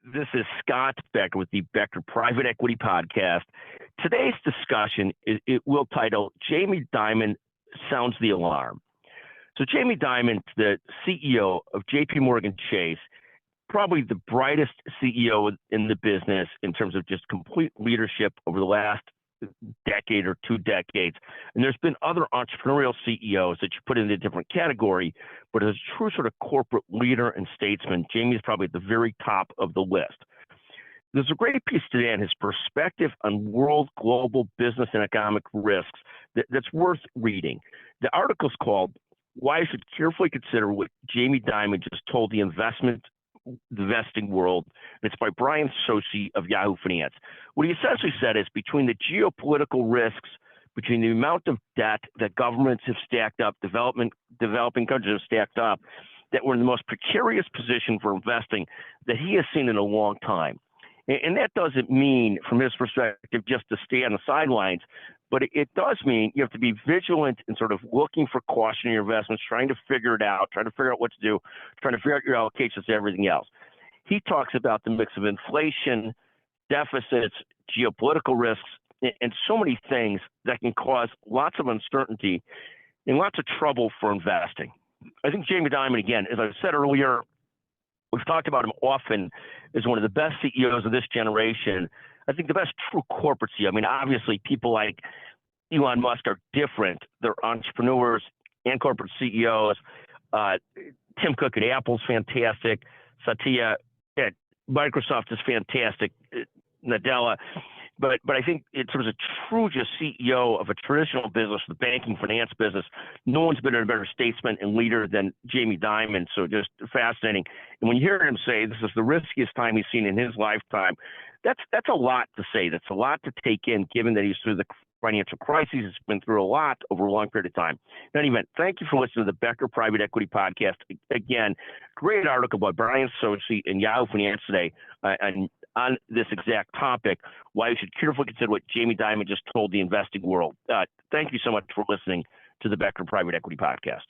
This is Scott Becker with the Becker Private Equity Podcast. Today's discussion will title Jamie Dimon Sounds the Alarm. So Jamie Dimon, the CEO of JP Morgan Chase, probably the brightest CEO in the business in terms of just complete leadership over the last decade or 2 decades. And there's been other entrepreneurial CEOs that you put in a different category, but as a true sort of corporate leader and statesman, Jamie is probably at the very top of the list. There's a great piece today on his perspective on world, global, business, and economic risks that's worth reading. The article's called Why I Should Carefully Consider What Jamie Dimon Just Told the Investing World. And it's by Brian Sosi of Yahoo Finance. What he essentially said is between the geopolitical risks, between the amount of debt that governments have stacked up, developing countries have stacked up, that we're in the most precarious position for investing that he has seen in a long time. And that doesn't mean, from his perspective, just to stay on the sidelines, but it does mean you have to be vigilant and sort of looking for caution in your investments, trying to figure it out, trying to figure out what to do, trying to figure out your allocations to everything else. He talks about the mix of inflation, deficits, geopolitical risks, and so many things that can cause lots of uncertainty and lots of trouble for investing. I think Jamie Dimon, again, as I said earlier, we've talked about him often as one of the best CEOs of this generation. I think the best true corporate CEO. I mean, obviously, people like Elon Musk are different. They're entrepreneurs and corporate CEOs. Tim Cook at Apple is fantastic. Satya at Microsoft is fantastic. Nadella. But I think in terms of true just CEO of a traditional business, the banking finance business, no one's been a better statesman and leader than Jamie Dimon. So just fascinating. And when you hear him say this is the riskiest time he's seen in his lifetime, that's a lot to say. That's a lot to take in, given that he's through the financial crisis. He's been through a lot over a long period of time. In any event, thank you for listening to the Becker Private Equity Podcast. Again, great article by Brian Sosi and Yahoo Finance today on this exact topic, why you should carefully consider what Jamie Dimon just told the investing world. Thank you so much for listening to the Becker Private Equity Podcast.